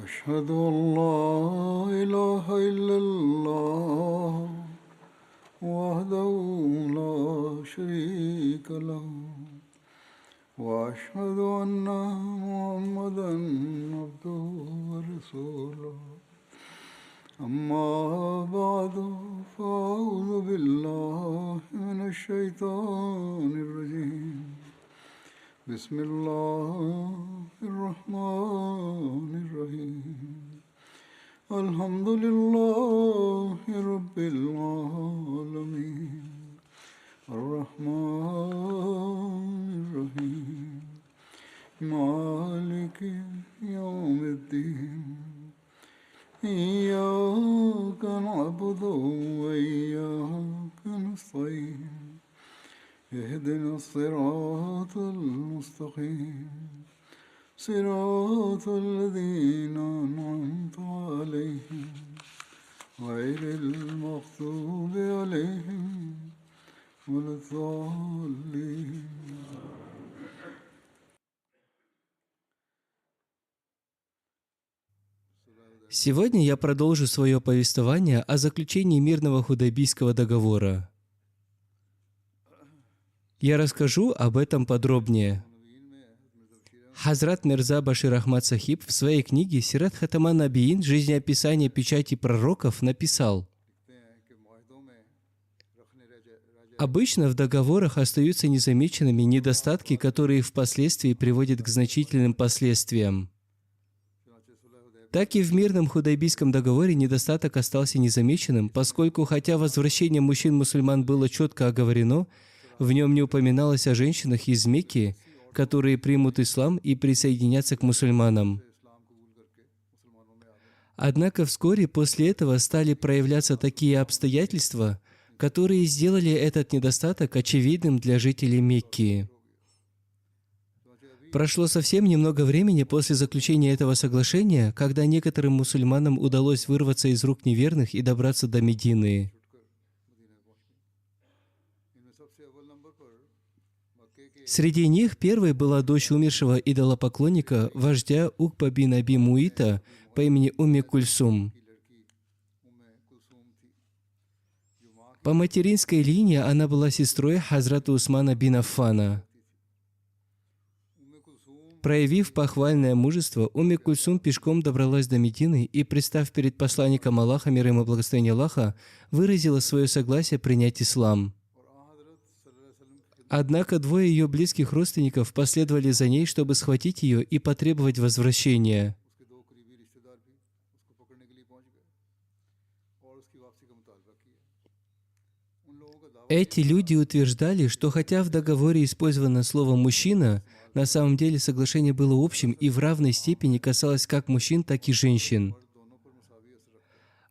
أشهد أن لا إله إلا الله وحده لا شريك له وأشهد أن محمدا عبده ورسوله أما بعد فأعوذ بالله من الشيطان الرجيم بسم الله الرحمن الرحيم الحمد لله رب العالمين الرحمن الرحيم مالك يوم الدين إياك نعبد وإياك نستعين اهدنا الصراط المستقيم صراط الذين أنعمت عليهم غير المغضوب عليهم ولا الضالين. Сегодня я продолжу свое повествование о заключении мирного Худайбийского договора. Я расскажу об этом подробнее. Хазрат Мирза Башир Ахмад Сахиб в своей книге «Сират Хатама Набиин. Жизнеописание печати пророков» написал: обычно в договорах остаются незамеченными недостатки, которые впоследствии приводят к значительным последствиям. Так и в мирном Худайбийском договоре недостаток остался незамеченным, поскольку, хотя возвращение мужчин-мусульман было четко оговорено, в нем не упоминалось о женщинах из Мекки, которые примут ислам и присоединятся к мусульманам. Однако вскоре после этого стали проявляться такие обстоятельства, которые сделали этот недостаток очевидным для жителей Мекки. Прошло совсем немного времени после заключения этого соглашения, когда некоторым мусульманам удалось вырваться из рук неверных и добраться до Медины. Среди них первой была дочь умершего идолопоклонника, вождя Укба бин Аби Муита по имени Умми Кульсум. По материнской линии она была сестрой Хазрата Усмана бин Аффана. Проявив похвальное мужество, Умми Кульсум пешком добралась до Медины и, представ перед посланником Аллаха, мир ему и благословение Аллаха, выразила свое согласие принять ислам. Однако двое ее близких родственников последовали за ней, чтобы схватить ее и потребовать возвращения. Эти люди утверждали, что хотя в договоре использовано слово «мужчина», на самом деле соглашение было общим и в равной степени касалось как мужчин, так и женщин.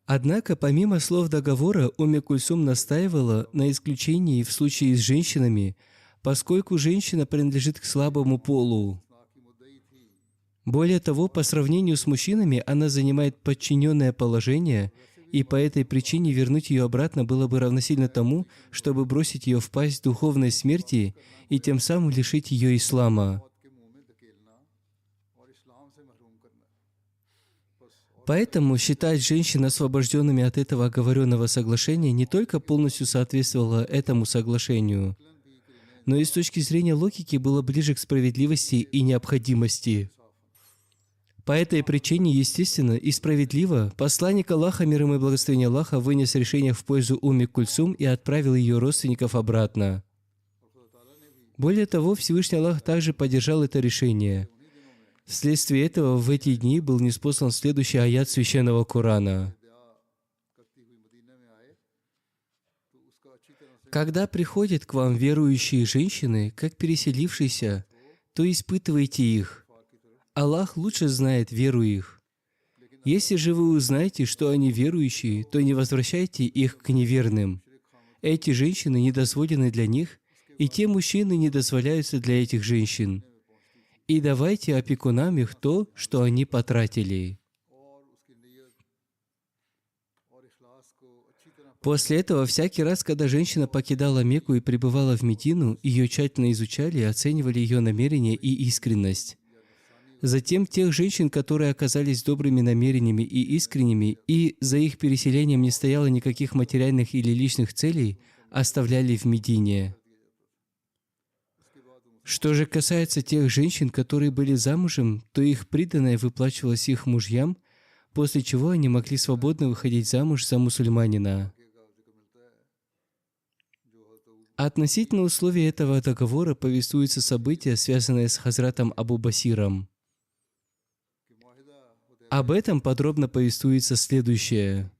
Однако, помимо слов договора, Умми Кульсум настаивала на исключении в случае с женщинами, поскольку женщина принадлежит к слабому полу. Более того, по сравнению с мужчинами, она занимает подчиненное положение, и по этой причине вернуть ее обратно было бы равносильно тому, чтобы бросить ее в пасть духовной смерти и тем самым лишить ее ислама. Поэтому считать женщин освобожденными от этого оговоренного соглашения не только полностью соответствовало этому соглашению, но и с точки зрения логики было ближе к справедливости и необходимости. По этой причине, естественно и справедливо, посланник Аллаха, мир ему и благословение Аллаха, вынес решение в пользу Умми Кульсум и отправил ее родственников обратно. Более того, Всевышний Аллах также поддержал это решение. Вследствие этого в эти дни был ниспослан следующий аят Священного Корана. «Когда приходят к вам верующие женщины, как переселившиеся, то испытывайте их. Аллах лучше знает веру их. Если же вы узнаете, что они верующие, то не возвращайте их к неверным. Эти женщины недозволены для них, и те мужчины не дозволяются для этих женщин. И давайте опекунам их то, что они потратили». После этого всякий раз, когда женщина покидала Мекку и прибывала в Медину, ее тщательно изучали и оценивали ее намерения и искренность. Затем тех женщин, которые оказались добрыми намерениями и искренними, и за их переселением не стояло никаких материальных или личных целей, оставляли в Медине. Что же касается тех женщин, которые были замужем, то их приданое выплачивалось их мужьям, после чего они могли свободно выходить замуж за мусульманина. Относительно условий этого договора повествуются события, связанные с Хазратом Абу Басиром. Об этом подробно повествуется следующее.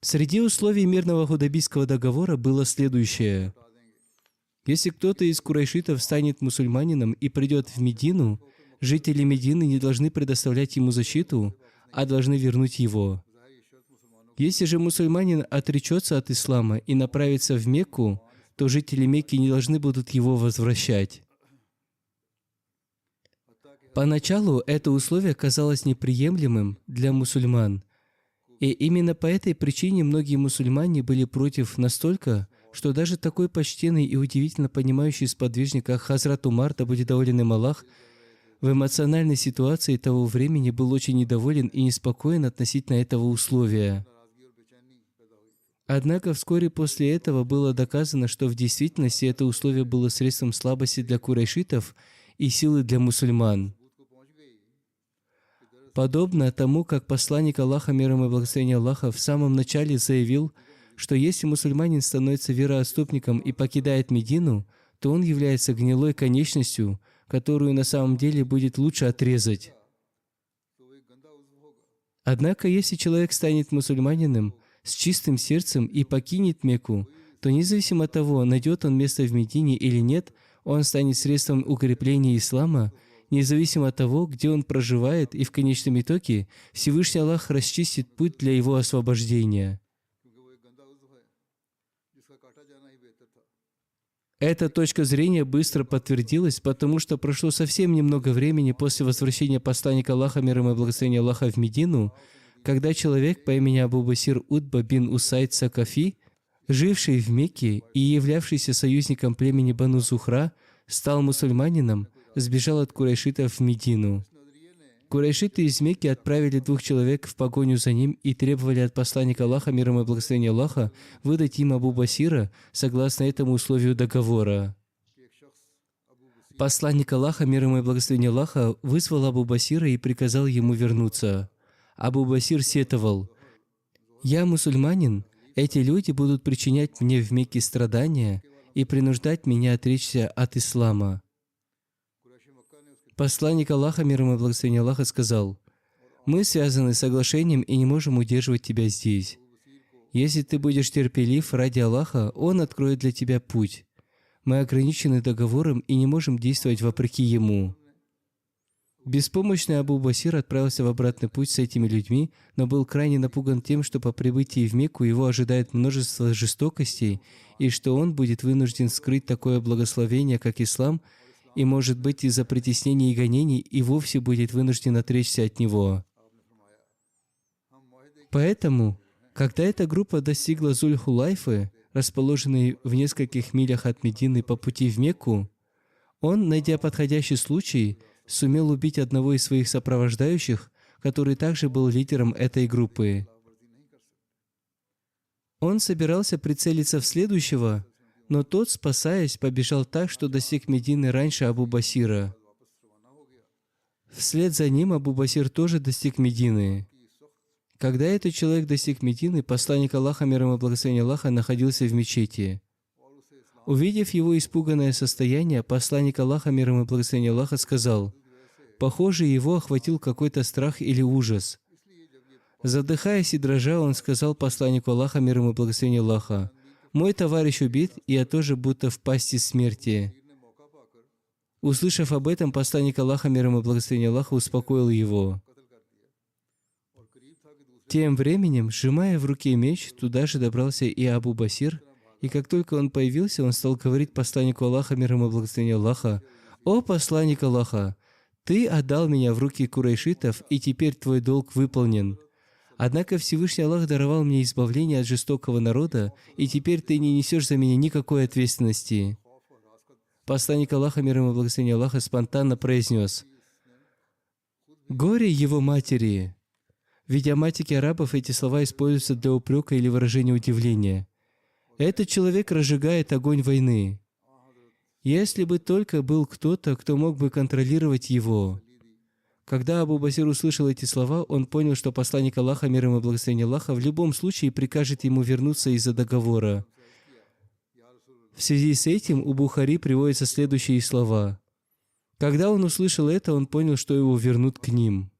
Среди условий мирного Худайбийского договора было следующее. Если кто-то из курайшитов станет мусульманином и придет в Медину, жители Медины не должны предоставлять ему защиту, а должны вернуть его. Если же мусульманин отречется от ислама и направится в Мекку, то жители Мекки не должны будут его возвращать. Поначалу это условие казалось неприемлемым для мусульман, и именно по этой причине многие мусульмане были против настолько, что даже такой почтенный и удивительно понимающий сподвижник, как Хазрат Умар, да будет доволен им Аллах, в эмоциональной ситуации того времени был очень недоволен и неспокоен относительно этого условия. Однако вскоре после этого было доказано, что в действительности это условие было средством слабости для курайшитов и силы для мусульман. Подобно тому, как посланник Аллаха, мир ему и благословение Аллаха, в самом начале заявил, что если мусульманин становится вероотступником и покидает Медину, то он является гнилой конечностью, которую на самом деле будет лучше отрезать. Однако, если человек станет мусульманином с чистым сердцем и покинет Мекку, то независимо от того, найдет он место в Медине или нет, он станет средством укрепления ислама, независимо от того, где он проживает, и в конечном итоге Всевышний Аллах расчистит путь для его освобождения. Эта точка зрения быстро подтвердилась, потому что прошло совсем немного времени после возвращения посланника Аллаха, мир ему и благословение Аллаха, в Медину, когда человек по имени Абу Басир Утба бин Усайд Сакафи, живший в Мекке и являвшийся союзником племени Бану Зухра, стал мусульманином, сбежал от курайшитов в Медину. Курайшиты из Мекки отправили 2 человек в погоню за ним и требовали от посланника Аллаха, мир ему и благословение Аллаха, выдать им Абу Басира согласно этому условию договора. Посланник Аллаха, мир ему и благословение Аллаха, вызвал Абу Басира и приказал ему вернуться. Абу Басир сетовал: «Я мусульманин, эти люди будут причинять мне в Мекке страдания и принуждать меня отречься от ислама». Посланник Аллаха, мир ему и благословение Аллаха, сказал: «Мы связаны соглашением и не можем удерживать тебя здесь. Если ты будешь терпелив ради Аллаха, Он откроет для тебя путь. Мы ограничены договором и не можем действовать вопреки Ему». Беспомощный Абу Басир отправился в обратный путь с этими людьми, но был крайне напуган тем, что по прибытии в Мекку его ожидает множество жестокостей, и что он будет вынужден скрыть такое благословение, как ислам, и, может быть, из-за притеснений и гонений и вовсе будет вынужден отречься от него. Поэтому, когда эта группа достигла Зуль-Хулайфы, расположенной в нескольких милях от Медины по пути в Мекку, он, найдя подходящий случай, сумел убить одного из своих сопровождающих, который также был лидером этой группы. Он собирался прицелиться в следующего, но тот, спасаясь, побежал так, что достиг Медины раньше Абу Басира. Вслед за ним Абу Басир тоже достиг Медины. Когда этот человек достиг Медины, посланник Аллаха, мир ему и благословение Аллаха, находился в мечети. Увидев его испуганное состояние, посланник Аллаха, мир ему и благословение Аллаха, сказал: «Похоже, его охватил какой-то страх или ужас». Задыхаясь и дрожа, он сказал посланнику Аллаха, мир ему и благословение Аллаха: «Мой товарищ убит, и я тоже будто в пасти смерти». Услышав об этом, посланник Аллаха, мир ему и благословение Аллаха, успокоил его. Тем временем, сжимая в руке меч, туда же добрался и Абу Басир, и как только он появился, он стал говорить посланнику Аллаха, мир ему и благословение Аллаха: «О посланник Аллаха, ты отдал меня в руки курайшитов, и теперь твой долг выполнен. Однако Всевышний Аллах даровал мне избавление от жестокого народа, и теперь ты не несешь за меня никакой ответственности». посланник Аллаха, мир ему и благословение Аллаха, спонтанно произнес: «Горе его матери!» В идиоматике арабов эти слова используются для упрека или выражения удивления. Этот человек разжигает огонь войны. Если бы только был кто-то, кто мог бы контролировать его. Когда Абу Басир услышал эти слова, он понял, что посланник Аллаха, мир ему и благословение Аллаха, в любом случае прикажет ему вернуться из-за договора. В связи с этим у Бухари приводятся следующие слова. Когда он услышал это, он понял, что его вернут к ним.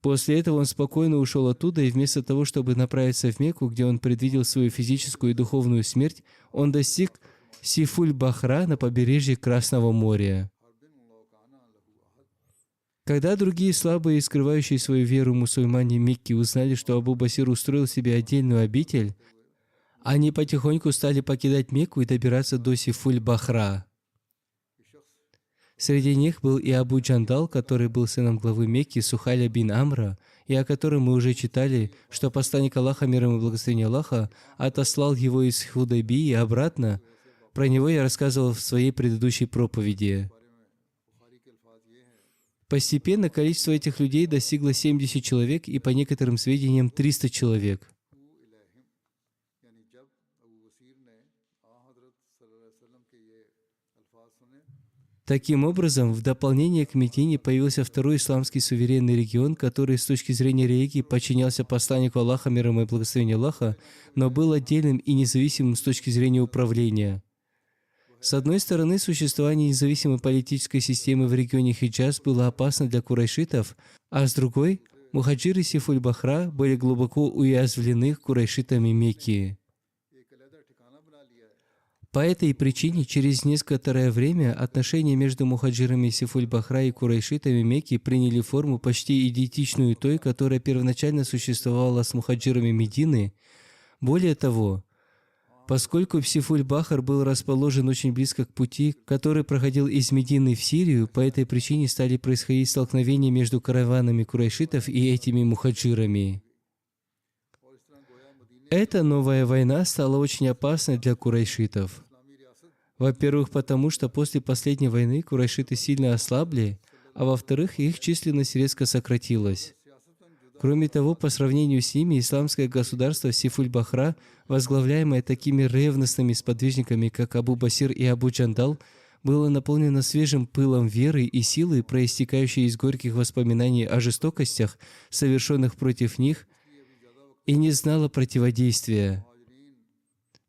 После этого он спокойно ушел оттуда, и вместо того, чтобы направиться в Мекку, где он предвидел свою физическую и духовную смерть, он достиг Сифуль-Бахра на побережье Красного моря. Когда другие слабые и скрывающие свою веру мусульмане Мекки узнали, что Абу Басир устроил себе отдельную обитель, они потихоньку стали покидать Мекку и добираться до Сифуль-Бахра. Среди них был и Абу Джандал, который был сыном главы Мекки Сухайля бин Амра, и о котором мы уже читали, что посланник Аллаха, мир ему и благословение Аллаха, отослал его из Худайбии и обратно. Про него я рассказывал в своей предыдущей проповеди. Постепенно количество этих людей достигло 70 человек и, по некоторым сведениям, 300 человек. Таким образом, в дополнение к Медине появился второй исламский суверенный регион, который с точки зрения религии подчинялся посланнику Аллаха, мир ему и благословение Аллаха, но был отдельным и независимым с точки зрения управления. С одной стороны, существование независимой политической системы в регионе Хиджаз было опасно для курайшитов, а с другой, мухаджиры Сифуль-Бахра были глубоко уязвлены курайшитами Мекки. По этой причине, через некоторое время отношения между мухаджирами Сифуль-Бахра и курайшитами Мекки приняли форму почти идентичную той, которая первоначально существовала с мухаджирами Медины. Более того, поскольку Сифуль-Бахр был расположен очень близко к пути, который проходил из Медины в Сирию, по этой причине стали происходить столкновения между караванами курайшитов и этими мухаджирами. Эта новая война стала очень опасной для курайшитов. Во-первых, потому что после последней войны курайшиты сильно ослабли, а во-вторых, их численность резко сократилась. Кроме того, по сравнению с ними, исламское государство Сифуль-Бахра, возглавляемое такими ревностными сподвижниками, как Абу Басир и Абу Джандал, было наполнено свежим пылом веры и силы, проистекающей из горьких воспоминаний о жестокостях, совершенных против них, и не знало противодействия.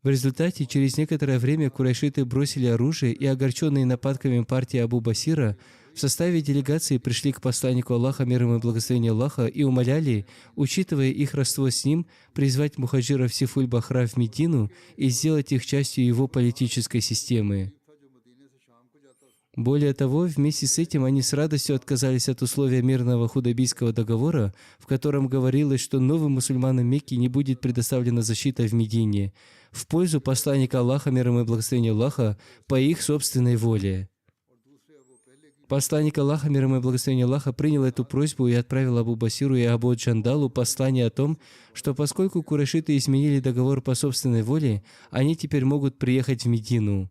В результате, через некоторое время курайшиты бросили оружие и, огорченные нападками партии Абу Басира, в составе делегации пришли к посланнику Аллаха, мир ему и благословение Аллаха, и умоляли, учитывая их родство с ним, призвать мухаджиров Сифуль-Бахра в Медину и сделать их частью его политической системы. Более того, вместе с этим они с радостью отказались от условия мирного худайбийского договора, в котором говорилось, что новым мусульманам Мекки не будет предоставлена защита в Медине, в пользу посланника Аллаха, мир ему и благословение Аллаха, по их собственной воле. Посланник Аллаха, мир ему и благословение Аллаха, принял эту просьбу и отправил Абу Басиру и Абу Джандалу послание о том, что поскольку курайшиты изменили договор по собственной воле, они теперь могут приехать в Медину.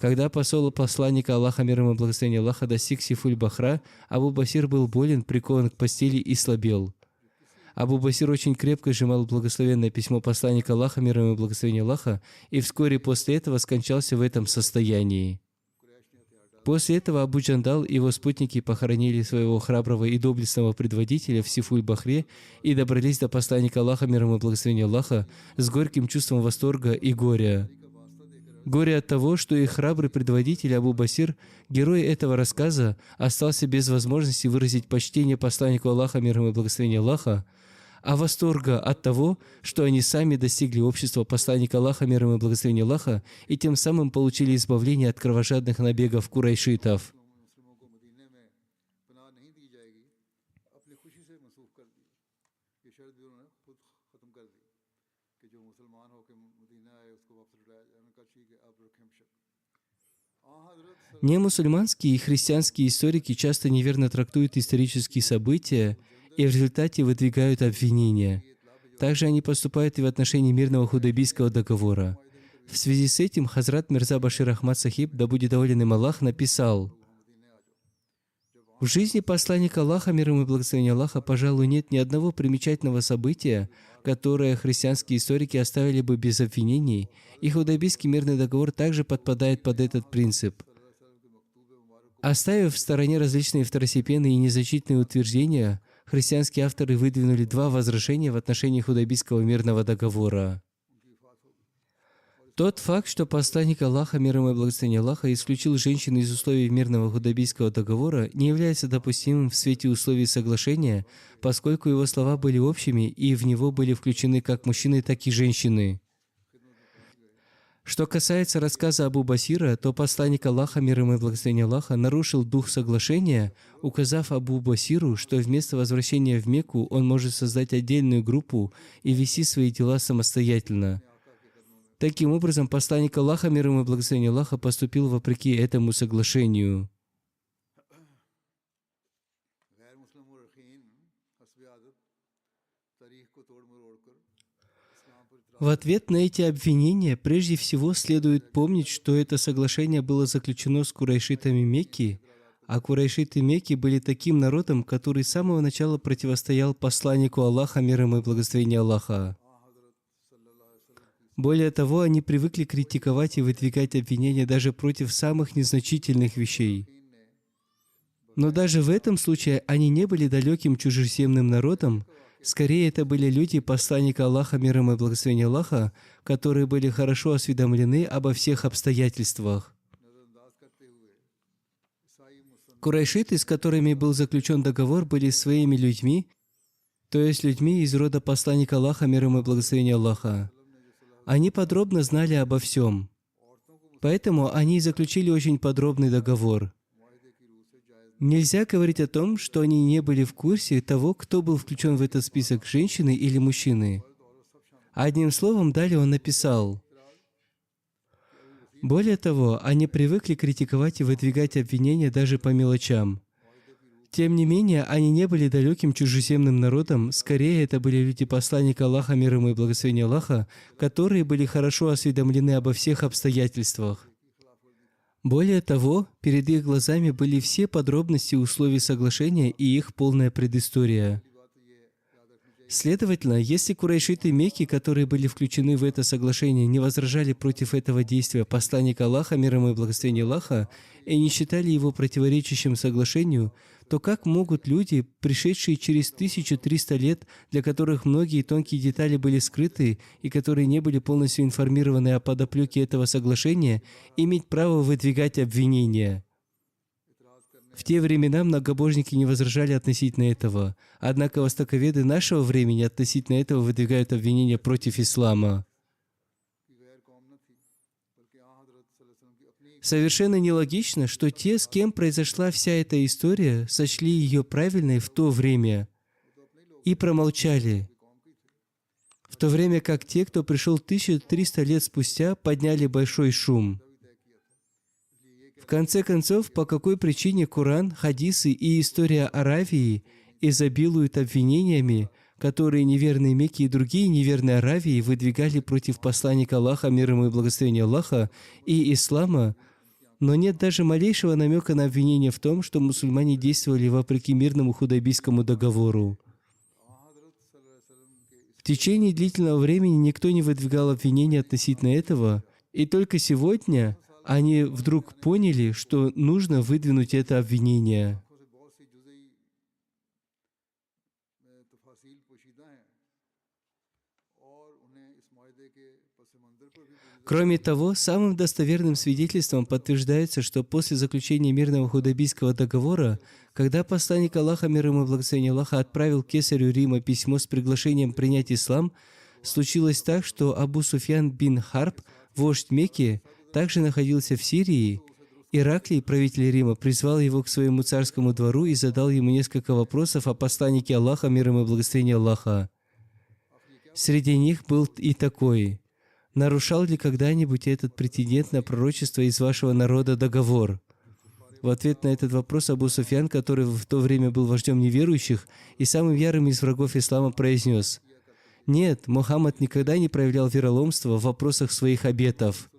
Когда посол посланника Аллаха, мир ему и благословение Аллаха, достиг Сифуль-Бахра, Абу Басир был болен, прикован к постели и слабел. Абу Басир очень крепко сжимал благословенное письмо посланника Аллаха, мир ему и благословение Аллаха, и вскоре после этого скончался в этом состоянии. После этого Абу Джандал и его спутники похоронили своего храброго и доблестного предводителя в Сифуль-Бахре и добрались до посланника Аллаха, мир ему и благословение Аллаха, с горьким чувством восторга и горя. Горе от того, что их храбрый предводитель Абу Басир, герой этого рассказа, остался без возможности выразить почтение посланнику Аллаха, мир ему и благословение Аллаха, а восторга от того, что они сами достигли общества посланника Аллаха, мир ему и благословение Аллаха, и тем самым получили избавление от кровожадных набегов курайшитов. Немусульманские и христианские историки часто неверно трактуют исторические события и в результате выдвигают обвинения. Также они поступают и в отношении мирного худайбийского договора. В связи с этим Хазрат Мирза Башир Ахмад Сахиб, да будет доволен им Аллах, написал: в жизни посланника Аллаха, мир ему и благословение Аллаха, пожалуй, нет ни одного примечательного события, которое христианские историки оставили бы без обвинений, и Худайбийский мирный договор также подпадает под этот принцип. Оставив в стороне различные второстепенные и незначительные утверждения, христианские авторы выдвинули два возражения в отношении Худайбийского мирного договора. Тот факт, что посланник Аллаха, мир ему и благословение Аллаха, исключил женщин из условий мирного Худайбийского договора, не является допустимым в свете условий соглашения, поскольку его слова были общими и в него были включены как мужчины, так и женщины. Что касается рассказа Абу Басира, то посланник Аллаха, мир ему и благословение Аллаха, нарушил дух соглашения, указав Абу Басиру, что вместо возвращения в Мекку он может создать отдельную группу и вести свои дела самостоятельно. Таким образом, посланник Аллаха, мир ему и благословение Аллаха, поступил вопреки этому соглашению. В ответ на эти обвинения, прежде всего, следует помнить, что это соглашение было заключено с курайшитами Мекки, а курайшиты Мекки были таким народом, который с самого начала противостоял посланнику Аллаха, мир ему и благословение Аллаха. Более того, они привыкли критиковать и выдвигать обвинения даже против самых незначительных вещей. Но даже в этом случае они не были далеким чужеземным народом, скорее это были люди посланника Аллаха, мир ему и благословение Аллаха, которые были хорошо осведомлены обо всех обстоятельствах. Курайшиты, с которыми был заключен договор, были своими людьми, то есть людьми из рода посланника Аллаха, мир ему и благословение Аллаха. Они подробно знали обо всем. Поэтому они заключили очень подробный договор. Нельзя говорить о том, что они не были в курсе того, кто был включен в этот список, женщины или мужчины. Одним словом, далее он написал: более того, они привыкли критиковать и выдвигать обвинения даже по мелочам. Тем не менее, они не были далеким чужеземным народом, скорее это были люди посланника Аллаха, мир ему и благословение Аллаха, которые были хорошо осведомлены обо всех обстоятельствах. Более того, перед их глазами были все подробности условий соглашения и их полная предыстория. Следовательно, если курайшиты Мекки, которые были включены в это соглашение, не возражали против этого действия посланника Аллаха, мир ему и благословение Аллаха, и не считали его противоречащим соглашению, то как могут люди, пришедшие через 1300 лет, для которых многие тонкие детали были скрыты и которые не были полностью информированы о подоплеке этого соглашения, иметь право выдвигать обвинения? В те времена многобожники не возражали относительно этого, однако востоковеды нашего времени относительно этого выдвигают обвинения против ислама. Совершенно нелогично, что те, с кем произошла вся эта история, сочли ее правильной в то время и промолчали, в то время как те, кто пришел 1300 лет спустя, подняли большой шум. В конце концов, по какой причине Коран, хадисы и история Аравии изобилуют обвинениями, которые неверные Мекки и другие неверные Аравии выдвигали против посланника Аллаха, мир ему и благословение Аллаха, и ислама, но нет даже малейшего намека на обвинение в том, что мусульмане действовали вопреки мирному Худайбийскому договору. В течение длительного времени никто не выдвигал обвинения относительно этого, и только сегодня они вдруг поняли, что нужно выдвинуть это обвинение. Кроме того, самым достоверным свидетельством подтверждается, что после заключения мирного Худайбийского договора, когда посланник Аллаха, мир ему и благословение Аллаха, отправил кесарю Рима письмо с приглашением принять ислам, случилось так, что Абу Суфьян бин Харб, вождь Мекки, также находился в Сирии. Ираклий, правитель Рима, призвал его к своему царскому двору и задал ему несколько вопросов о посланнике Аллаха, мир ему и благословение Аллаха. Среди них был и такой: нарушал ли когда-нибудь этот претендент на пророчество из вашего народа договор? В ответ на этот вопрос Абу Суфьян, который в то время был вождем неверующих и самым ярым из врагов ислама, произнес: Нет, Мухаммад никогда не проявлял вероломства в вопросах своих обетов.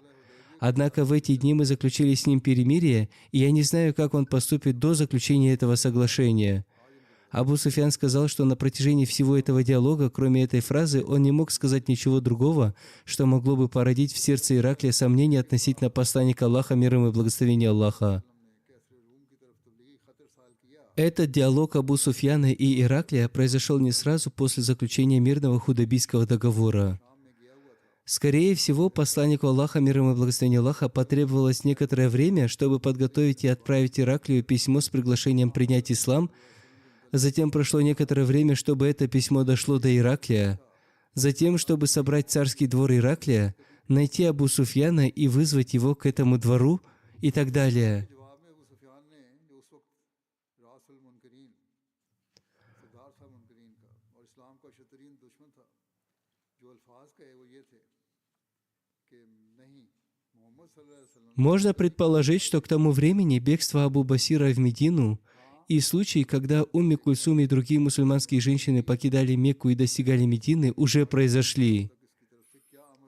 Однако в эти дни мы заключили с ним перемирие, и я не знаю, как он поступит до заключения этого соглашения. Абу Суфьян сказал, что на протяжении всего этого диалога, кроме этой фразы, он не мог сказать ничего другого, что могло бы породить в сердце Ираклия сомнения относительно посланника Аллаха, мир ему и благословения Аллаха. Этот диалог Абу Суфьяна и Ираклия произошел не сразу после заключения мирного худайбийского договора. Скорее всего, посланнику Аллаха, мир ему и благословения Аллаха, потребовалось некоторое время, чтобы подготовить и отправить Ираклию письмо с приглашением принять ислам. Затем прошло некоторое время, чтобы это письмо дошло до Ираклия. Затем, чтобы собрать царский двор Ираклия, найти Абу Суфьяна и вызвать его к этому двору и так далее. Можно предположить, что к тому времени бегство Абу Басира в Медину и случаи, когда Умми Кульсум и другие мусульманские женщины покидали Мекку и достигали Медины, уже произошли.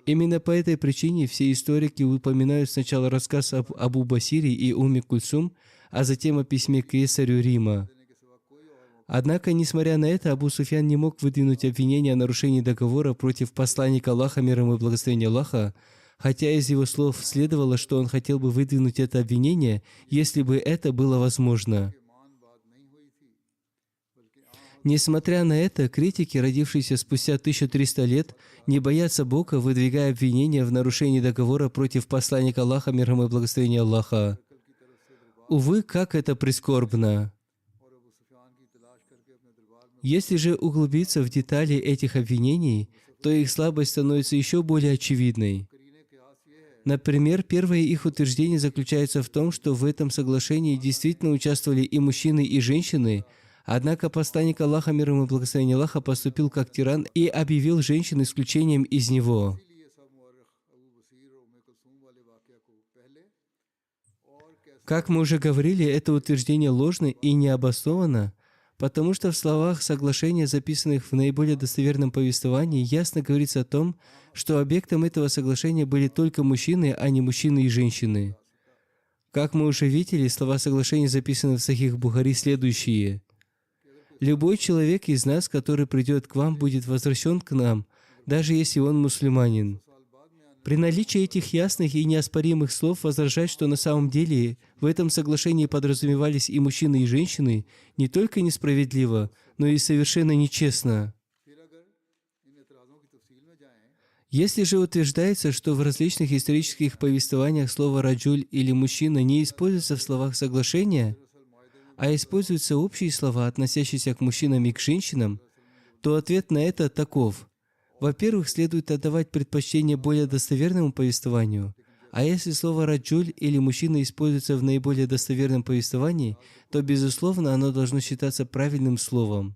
Именно по этой причине все историки упоминают сначала рассказ об Абу Басире и Умми Кульсум, а затем о письме к кесарю Рима. Однако, несмотря на это, Абу Суфьян не мог выдвинуть обвинения о нарушении договора против посланника Аллаха, мир ему и благословения Аллаха, хотя из его слов следовало, что он хотел бы выдвинуть это обвинение, если бы это было возможно. Несмотря на это, критики, родившиеся спустя 1300 лет, не боятся Бога, выдвигая обвинения в нарушении договора против посланника Аллаха, мир ему и благословения Аллаха. Увы, как это прискорбно! Если же углубиться в детали этих обвинений, то их слабость становится еще более очевидной. Например, первое их утверждение заключается в том, что в этом соглашении действительно участвовали и мужчины, и женщины, однако посланник Аллаха, мир ему и благословение Аллаха, поступил как тиран и объявил женщин исключением из него. Как мы уже говорили, это утверждение ложно и необоснованно, потому что в словах соглашения, записанных в наиболее достоверном повествовании, ясно говорится о том, что объектом этого соглашения были только мужчины, а не мужчины и женщины. Как мы уже видели, слова соглашения записаны в Сахих Бухари следующие. «Любой человек из нас, который придет к вам, будет возвращен к нам, даже если он мусульманин». При наличии этих ясных и неоспоримых слов возражать, что на самом деле в этом соглашении подразумевались и мужчины, и женщины, не только несправедливо, но и совершенно нечестно. Если же утверждается, что в различных исторических повествованиях слово «раджуль» или «мужчина» не используется в словах соглашения, а используются общие слова, относящиеся к мужчинам и к женщинам, то ответ на это таков. Во-первых, следует отдавать предпочтение более достоверному повествованию, а если слово «раджуль» или «мужчина» используется в наиболее достоверном повествовании, то, безусловно, оно должно считаться правильным словом.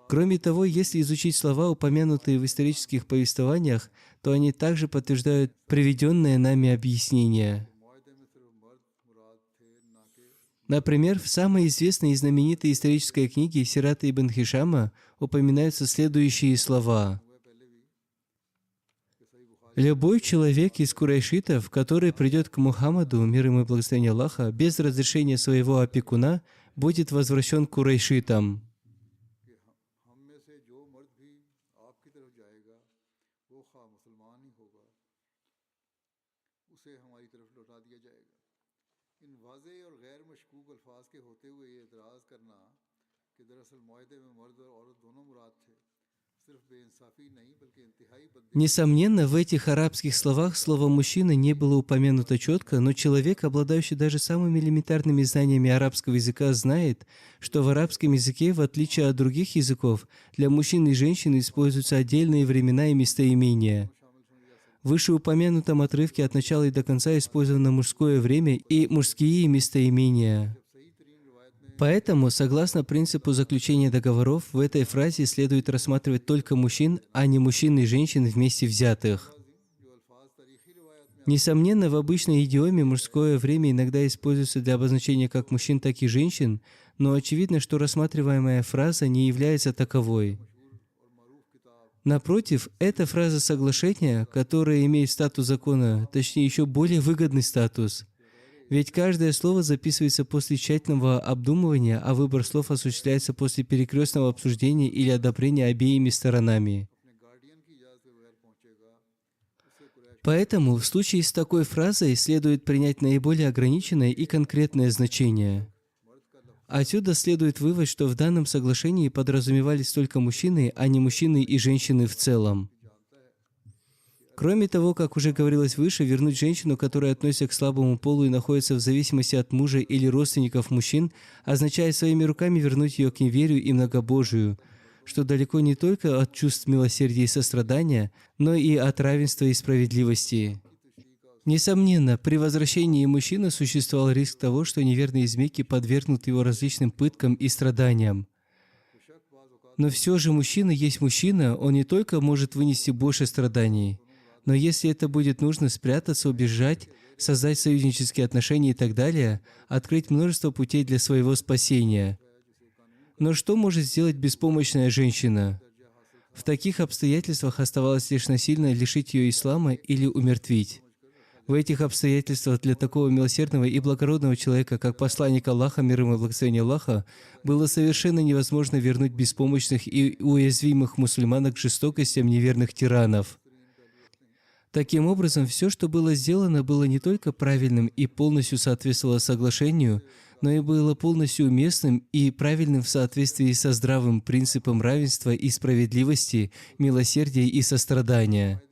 Кроме того, если изучить слова, упомянутые в исторических повествованиях, то они также подтверждают приведенное нами объяснение. Например, в самой известной и знаменитой исторической книге Сирата ибн Хишама упоминаются следующие слова. «Любой человек из курайшитов, который придет к Мухаммаду, мир ему и благословение Аллаха, без разрешения своего опекуна, будет возвращен к курайшитам». Несомненно, в этих арабских словах слово «мужчина» не было упомянуто четко, но человек, обладающий даже самыми элементарными знаниями арабского языка, знает, что в арабском языке, в отличие от других языков, для мужчин и женщин используются отдельные времена и местоимения. В вышеупомянутом отрывке от начала и до конца использовано мужское время и мужские местоимения. Поэтому, согласно принципу заключения договоров, в этой фразе следует рассматривать только мужчин, а не мужчин и женщин вместе взятых. Несомненно, в обычной идиоме мужское время иногда используется для обозначения как мужчин, так и женщин, но очевидно, что рассматриваемая фраза не является таковой. Напротив, эта фраза соглашения, которая имеет статус закона, точнее еще более выгодный статус. Ведь каждое слово записывается после тщательного обдумывания, а выбор слов осуществляется после перекрестного обсуждения или одобрения обеими сторонами. Поэтому в случае с такой фразой следует принять наиболее ограниченное и конкретное значение. Отсюда следует вывод, что в данном соглашении подразумевались только мужчины, а не мужчины и женщины в целом. Кроме того, как уже говорилось выше, вернуть женщину, которая относится к слабому полу и находится в зависимости от мужа или родственников мужчин, означает своими руками вернуть ее к неверию и многобожию, что далеко не только от чувств милосердия и сострадания, но и от равенства и справедливости. Несомненно, при возвращении мужчины существовал риск того, что неверные изменники подвергнут его различным пыткам и страданиям. Но все же мужчина есть мужчина, он не только может вынести больше страданий, но если это будет нужно спрятаться, убежать, создать союзнические отношения и так далее, открыть множество путей для своего спасения. Но что может сделать беспомощная женщина? В таких обстоятельствах оставалось лишь насильно лишить ее ислама или умертвить. В этих обстоятельствах для такого милосердного и благородного человека, как посланник Аллаха, мир ему и благословение Аллаха, было совершенно невозможно вернуть беспомощных и уязвимых мусульманок к жестокостям неверных тиранов. Таким образом, все, что было сделано, было не только правильным и полностью соответствовало соглашению, но и было полностью уместным и правильным в соответствии со здравым принципом равенства и справедливости, милосердия и сострадания.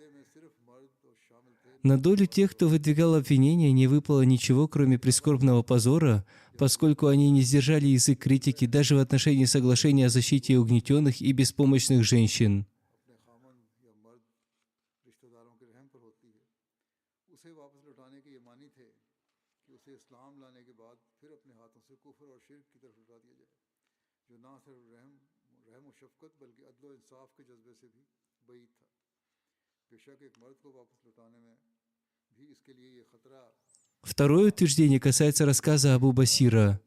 На долю тех, кто выдвигал обвинения, не выпало ничего, кроме прискорбного позора, поскольку они не сдержали язык критики даже в отношении соглашения о защите угнетенных и беспомощных женщин. Второе утверждение касается рассказа Абу Басира.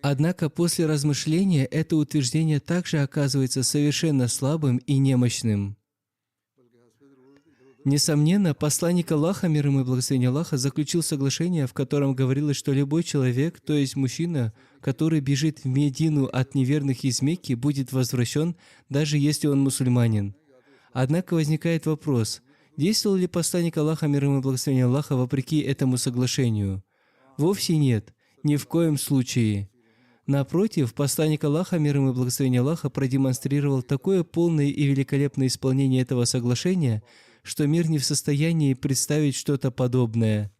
Однако после размышления это утверждение также оказывается совершенно слабым и немощным. Несомненно, посланник Аллаха, мир ему и благословение Аллаха, заключил соглашение, в котором говорилось, что любой человек, то есть мужчина, который бежит в Медину от неверных из Мекки, будет возвращен, даже если он мусульманин. Однако возникает вопрос, действовал ли посланник Аллаха, мир ему и благословение Аллаха, вопреки этому соглашению? Вовсе нет, ни в коем случае. Напротив, посланник Аллаха, мир ему и благословение Аллаха, продемонстрировал такое полное и великолепное исполнение этого соглашения, что мир не в состоянии представить что-то подобное.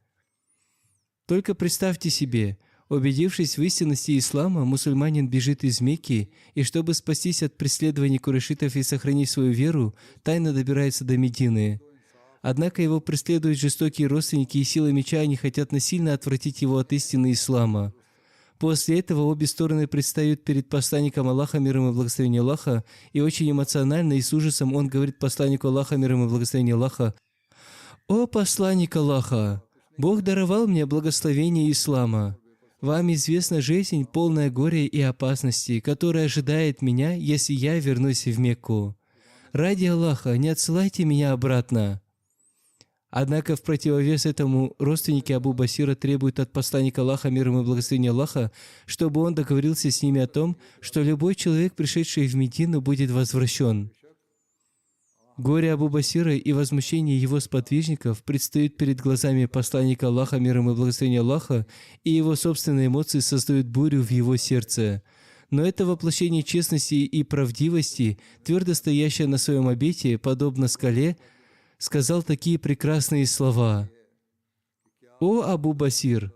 Только представьте себе, убедившись в истинности ислама, мусульманин бежит из Мекки, и чтобы спастись от преследований курайшитов и сохранить свою веру, тайно добирается до Медины. Однако его преследуют жестокие родственники, и силой меча они хотят насильно отвратить его от истины ислама. После этого обе стороны предстают перед посланником Аллаха, мир ему и благословение Аллаха, и очень эмоционально и с ужасом он говорит посланнику Аллаха, мир ему и благословение Аллаха: «О посланник Аллаха! Бог даровал мне благословение ислама. Вам известна жизнь, полная горя и опасности, которая ожидает меня, если я вернусь в Мекку. Ради Аллаха, не отсылайте меня обратно». Однако в противовес этому родственники Абу Басира требуют от посланника Аллаха, мир ему и благословение Аллаха, чтобы он договорился с ними о том, что любой человек, пришедший в Медину, будет возвращен. Горе Абу Басира и возмущение его сподвижников предстают перед глазами посланника Аллаха, мир ему и благословение Аллаха, и его собственные эмоции создают бурю в его сердце. Но это воплощение честности и правдивости, твердо стоящее на своем обете, подобно скале, сказал такие прекрасные слова: «О Абу Басир,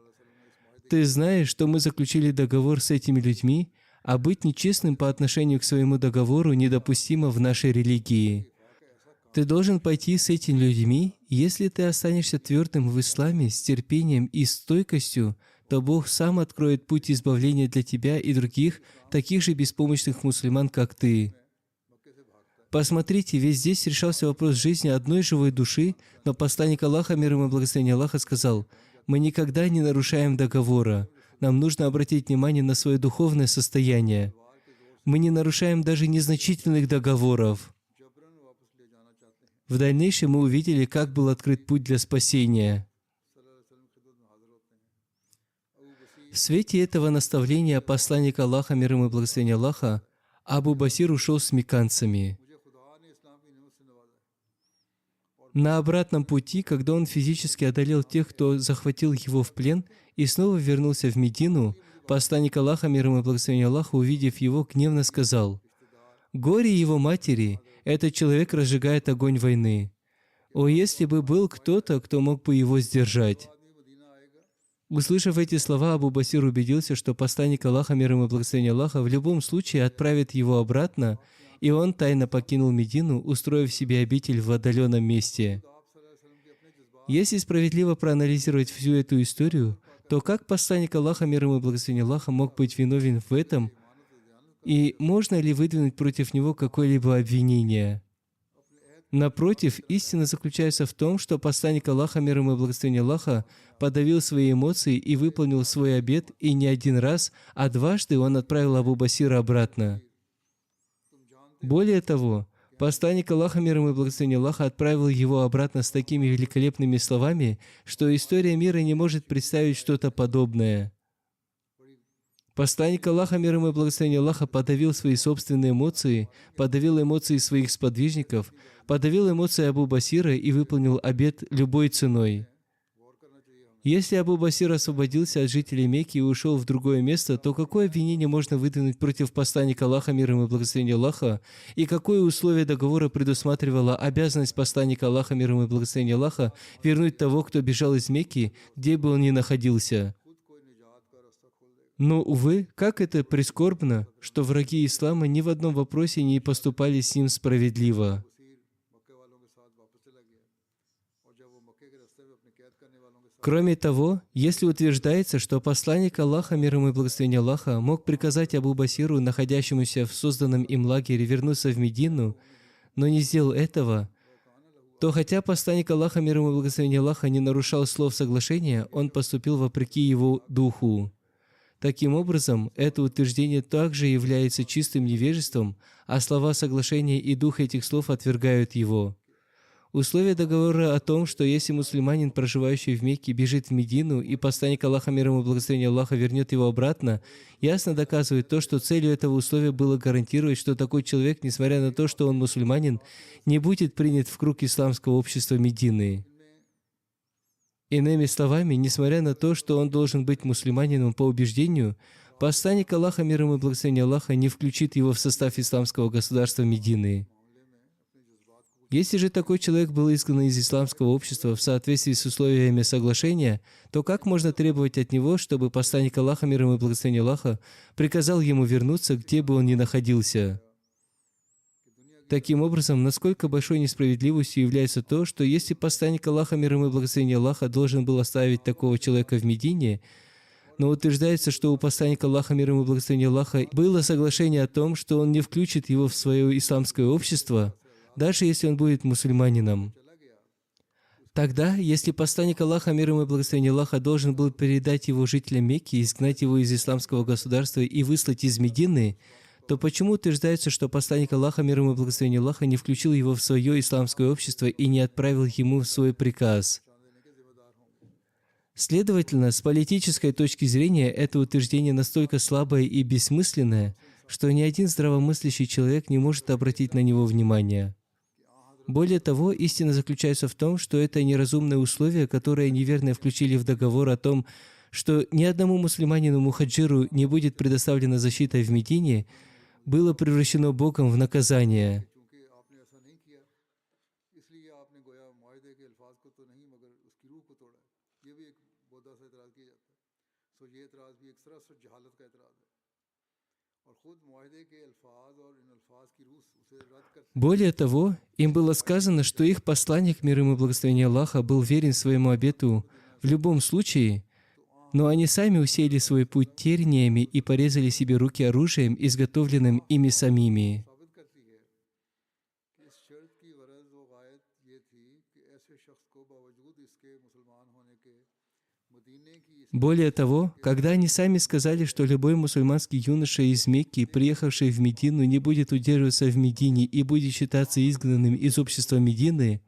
ты знаешь, что мы заключили договор с этими людьми, а быть нечестным по отношению к своему договору недопустимо в нашей религии. Ты должен пойти с этими людьми, если ты останешься твердым в исламе, с терпением и стойкостью, то Бог сам откроет путь избавления для тебя и других, таких же беспомощных мусульман, как ты». Посмотрите, ведь здесь решался вопрос жизни одной живой души, но посланник Аллаха, мир ему и благословение Аллаха, сказал: «Мы никогда не нарушаем договора. Нам нужно обратить внимание на свое духовное состояние. Мы не нарушаем даже незначительных договоров. В дальнейшем мы увидели, как был открыт путь для спасения. В свете этого наставления посланник Аллаха, мир ему и благословение Аллаха, Абу Басир ушел с мекканцами. На обратном пути, когда он физически одолел тех, кто захватил его в плен, и снова вернулся в Медину, посланник Аллаха, мир ему и благословение Аллаха, увидев его, гневно сказал: «Горе его матери! Этот человек разжигает огонь войны. О, если бы был кто-то, кто мог бы его сдержать!» Услышав эти слова, Абу Басир убедился, что посланник Аллаха, мир ему и благословение Аллаха, в любом случае отправит его обратно, и он тайно покинул Медину, устроив себе обитель в отдаленном месте. Если справедливо проанализировать всю эту историю, то как посланник Аллаха, мир ему и благословение Аллаха, мог быть виновен в этом, и можно ли выдвинуть против него какое-либо обвинение? Напротив, истина заключается в том, что посланник Аллаха, мир ему и благословение Аллаха, подавил свои эмоции и выполнил свой обет, и не один раз, а дважды он отправил Абу Басира обратно. Более того, посланник Аллаха, мир ему и благословение Аллаха, отправил его обратно с такими великолепными словами, что история мира не может представить что-то подобное. Посланник Аллаха, мир ему и благословение Аллаха, подавил свои собственные эмоции, подавил эмоции своих сподвижников, подавил эмоции Абу Басира и выполнил обет любой ценой. Если Абу Басир освободился от жителей Мекки и ушел в другое место, то какое обвинение можно выдвинуть против посланника Аллаха, мир ему и благословение Аллаха, и какое условие договора предусматривало обязанность посланника Аллаха, мир ему и благословение Аллаха, вернуть того, кто бежал из Мекки, где бы он ни находился? Но, увы, как это прискорбно, что враги ислама ни в одном вопросе не поступали с ним справедливо. Кроме того, если утверждается, что посланник Аллаха, мир ему и благословение Аллаха, мог приказать Абу Басиру, находящемуся в созданном им лагере, вернуться в Медину, но не сделал этого, то хотя посланник Аллаха, мир ему и благословение Аллаха, не нарушал слов соглашения, он поступил вопреки его духу. Таким образом, это утверждение также является чистым невежеством, а слова соглашения и дух этих слов отвергают его. Условие договора о том, что если мусульманин, проживающий в Мекке, бежит в Медину, и посланник Аллаха, мир ему и благословение Аллаха, вернет его обратно, ясно доказывает то, что целью этого условия было гарантировать, что такой человек, несмотря на то, что он мусульманин, не будет принят в круг исламского общества Медины. Иными словами, несмотря на то, что он должен быть мусульманином по убеждению, посланник Аллаха, мир ему и благословение Аллаха, не включит его в состав исламского государства Медины. Если же такой человек был изгнан из исламского общества в соответствии с условиями соглашения, то как можно требовать от него, чтобы посланник Аллаха, мир ему и благословение Аллаха, приказал ему вернуться, где бы он ни находился? Таким образом, насколько большой несправедливостью является то, что если посланник Аллаха, мир ему и благословение Аллаха, должен был оставить такого человека в Медине, но утверждается, что у посланника Аллаха, мир ему и благословение Аллаха, было соглашение о том, что он не включит его в свое исламское общество, даже если он будет мусульманином. Тогда, если посланник Аллаха, мир ему и благословение Аллаха, должен был передать его жителям Мекки, изгнать его из исламского государства и выслать из Медины, то почему утверждается, что посланник Аллаха, мир ему и благословение Аллаха, не включил его в свое исламское общество и не отправил ему свой приказ? Следовательно, с политической точки зрения, это утверждение настолько слабое и бессмысленное, что ни один здравомыслящий человек не может обратить на него внимание. Более того, истина заключается в том, что это неразумное условие, которое неверно включили в договор о том, что ни одному мусульманину-мухаджиру не будет предоставлена защита в Медине, было превращено Богом в наказание. Более того, им было сказано, что их посланник, мир ему и благословение Аллаха, был верен своему обету в любом случае, но они сами усеяли свой путь терниями и порезали себе руки оружием, изготовленным ими самими. Более того, когда они сами сказали, что любой мусульманский юноша из Мекки, приехавший в Медину, не будет удерживаться в Медине и будет считаться изгнанным из общества Медины,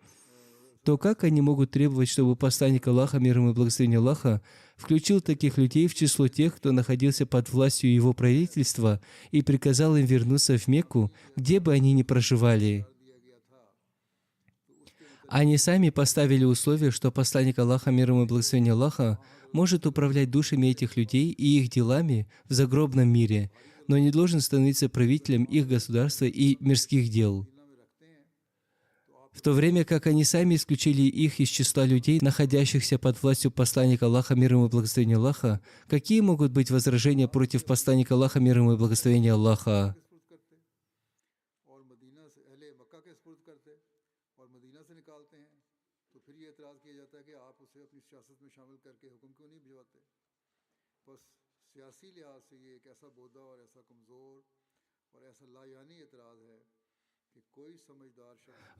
то как они могут требовать, чтобы посланник Аллаха, мир ему и благословение Аллаха, включил таких людей в число тех, кто находился под властью его правительства, и приказал им вернуться в Мекку, где бы они ни проживали? Они сами поставили условие, что посланник Аллаха, мир ему и благословение Аллаха, может управлять душами этих людей и их делами в загробном мире, но не должен становиться правителем их государства и мирских дел. В то время как они сами исключили их из числа людей, находящихся под властью посланника Аллаха, мир ему и благословение Аллаха, какие могут быть возражения против посланника Аллаха, мир ему и благословение Аллаха?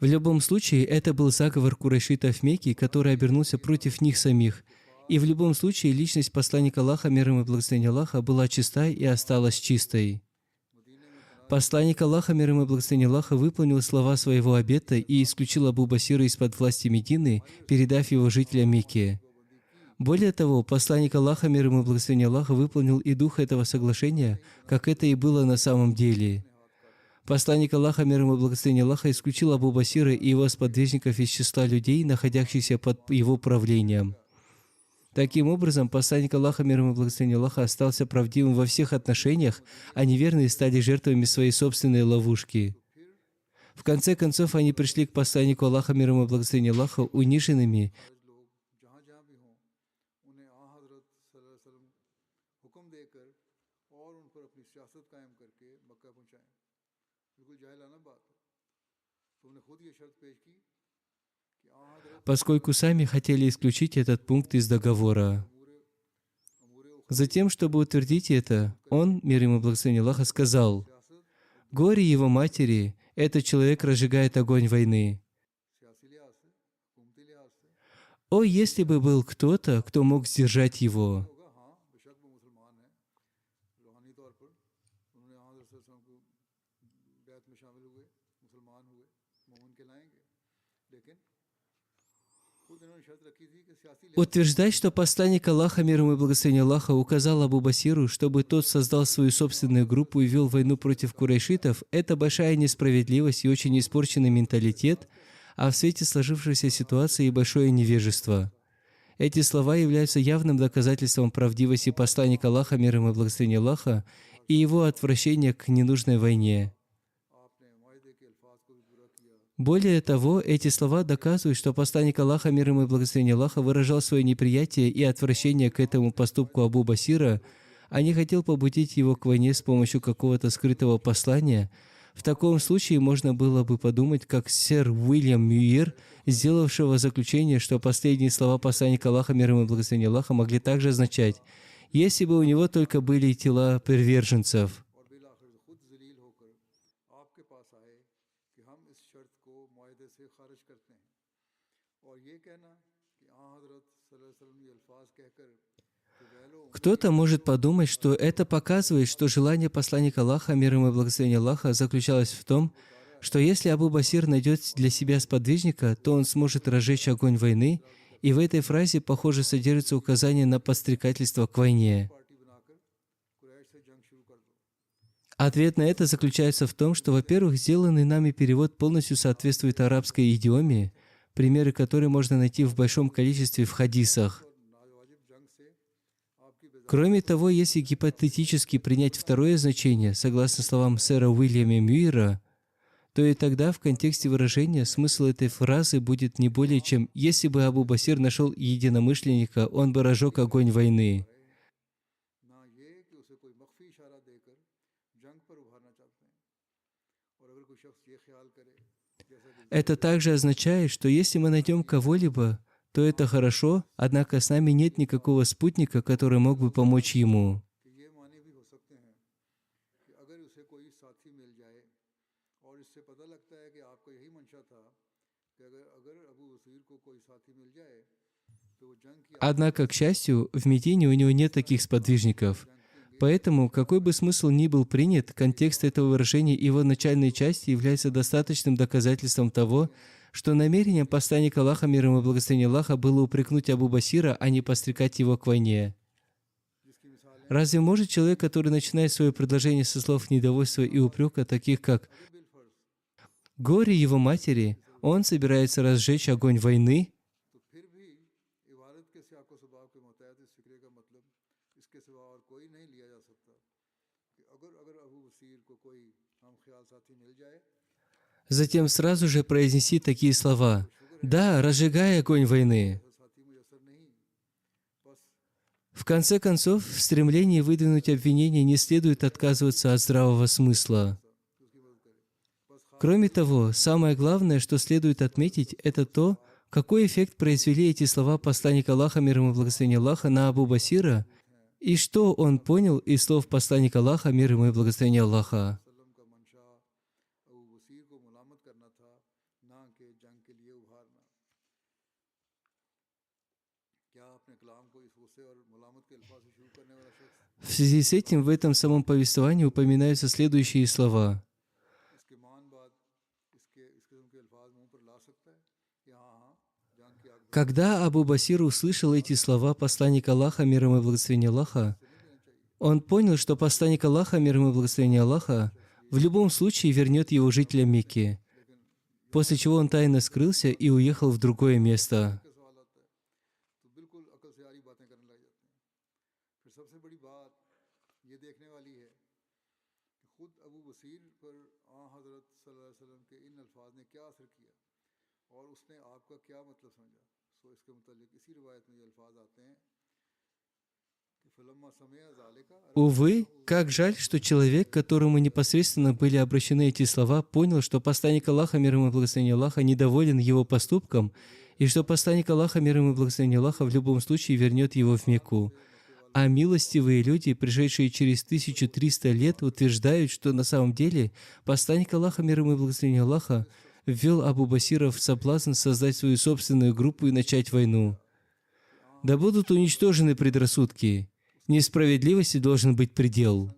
В любом случае, это был заговор курайшитов Мекки, который обернулся против них самих. И в любом случае, личность посланника Аллаха, мир ему и благословение Аллаха, была чиста и осталась чистой. Посланник Аллаха, мир ему и благословение Аллаха, выполнил слова своего обета и исключил Абу Басира из-под власти Медины, передав его жителям Мекки. Более того, посланник Аллаха, мир ему и благословение Аллаха, выполнил и дух этого соглашения, как это и было на самом деле. Посланник Аллаха, мир ему и благословение Аллаха, исключил Абу Басира и его сподвижников из числа людей, находящихся под его правлением. Таким образом, посланник Аллаха, мир ему и благословение Аллаха, остался правдивым во всех отношениях, а неверные стали жертвами своей собственной ловушки. В конце концов, они пришли к посланнику Аллаха, мир ему и благословение Аллаха, униженными, поскольку сами хотели исключить этот пункт из договора. Затем, чтобы утвердить это, он, мир ему и благословение Аллаха, сказал: «Горе его матери, этот человек разжигает огонь войны. О, если бы был кто-то, кто мог сдержать его!» Утверждать, что посланник Аллаха, мир ему и благословение Аллаха, указал Абу Басиру, чтобы тот создал свою собственную группу и вел войну против курайшитов, это большая несправедливость и очень испорченный менталитет, а в свете сложившейся ситуации и большое невежество. Эти слова являются явным доказательством правдивости посланника Аллаха, мир ему и благословение Аллаха, и его отвращения к ненужной войне. Более того, эти слова доказывают, что посланник Аллаха, мир ему и благословение Аллаха, выражал свое неприятие и отвращение к этому поступку Абу Басира, а не хотел побудить его к войне с помощью какого-то скрытого послания. В таком случае можно было бы подумать, как сэр Уильям Мюир, сделавшего заключение, что последние слова посланника Аллаха, мир ему и благословение Аллаха, могли также означать: «Если бы у него только были тела приверженцев». Кто-то может подумать, что это показывает, что желание посланника Аллаха, мир ему и благословение Аллаха, заключалось в том, что если Абу Басир найдет для себя сподвижника, то он сможет разжечь огонь войны, и в этой фразе, похоже, содержится указание на подстрекательство к войне. Ответ на это заключается в том, что, во-первых, сделанный нами перевод полностью соответствует арабской идиоме, примеры которой можно найти в большом количестве в хадисах. Кроме того, если гипотетически принять второе значение, согласно словам сэра Уильяма Мюира, то и тогда в контексте выражения смысл этой фразы будет не более чем: если бы Абу Басир нашел единомышленника, он бы разжег огонь войны. Это также означает, что если мы найдем кого-либо, то это хорошо, однако с нами нет никакого спутника, который мог бы помочь ему. Однако, к счастью, в Медине у него нет таких сподвижников. Поэтому, какой бы смысл ни был принят, контекст этого выражения и его начальной части является достаточным доказательством того, что намерением посланника Аллаха, мир ему и благословение Аллаха, было упрекнуть Абу Басира, а не подстрекать его к войне. Разве может человек, который начинает свое предложение со слов недовольства и упрека, таких как «горе его матери», он собирается разжечь огонь войны? Затем сразу же произнеси такие слова: «Да, разжигай огонь войны». В конце концов, в стремлении выдвинуть обвинение не следует отказываться от здравого смысла. Кроме того, самое главное, что следует отметить, это то, какой эффект произвели эти слова посланника Аллаха, мир ему и благословение Аллаха, на Абу Басира, и что он понял из слов посланника Аллаха, мир ему и благословение Аллаха. В связи с этим в этом самом повествовании упоминаются следующие слова. Когда Абу Басир услышал эти слова посланника Аллаха, мир ему и благословение Аллаха, он понял, что посланник Аллаха, мир ему и благословение Аллаха, в любом случае вернет его жителям Мекки, после чего он тайно скрылся и уехал в другое место. Увы, как жаль, что человек, которому непосредственно были обращены эти слова, понял, что посланник Аллаха, мир ему и благословение Аллаха, недоволен его поступком, и что посланник Аллаха, мир ему и благословение Аллаха, в любом случае вернет его в Мекку. А милостивые люди, пришедшие через 1300 лет, утверждают, что на самом деле посланник Аллаха, мир ему и благословение Аллаха, ввел Абу Басира в соблазн создать свою собственную группу и начать войну. Да будут уничтожены предрассудки. Несправедливости должен быть предел.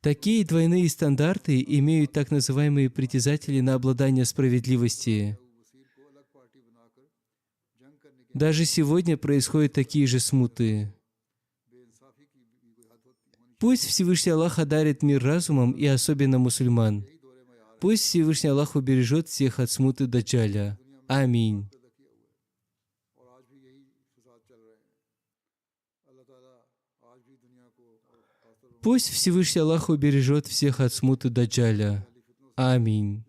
Такие двойные стандарты имеют так называемые притязатели на обладание справедливости. Даже сегодня происходят такие же смуты. Пусть Всевышний Аллах одарит мир разумом и особенно мусульман. Пусть Всевышний Аллах убережет всех от смуты Даджаля. Аминь. Пусть Всевышний Аллах убережет всех от смуты Даджаля. Аминь.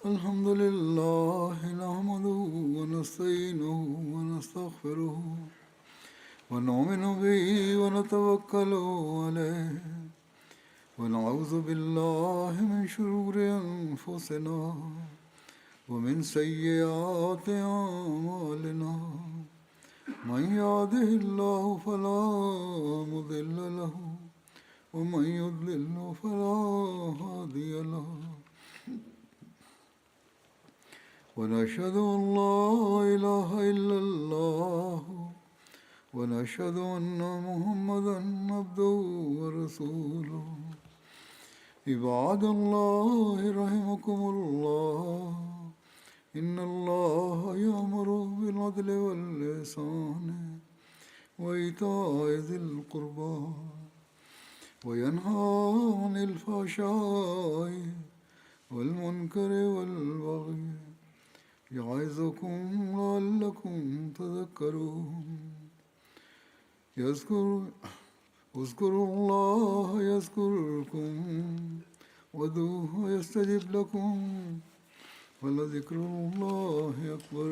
الحمد لله نحمده ونستعينه ونستغفره ونؤمن به ونتوكل عليه ونعوذ بالله من شرور أنفسنا ومن سيئات أعمالنا من يهده الله فلا مضل له ومن يضلل فلا هادي له ونشهد أن لا إله إلا الله ونشهد أن محمدا عبده ورسوله عباد الله رحمكم الله إن الله يأمر بالعدل والإحسان وإيتاء ذي القربى وينهى عن الفحشاء والمنكر والبغي يعظكم لعلكم تذكرون اذكروا الله يذكركم وادعوه يستجب لكم ولذكر الله أكبر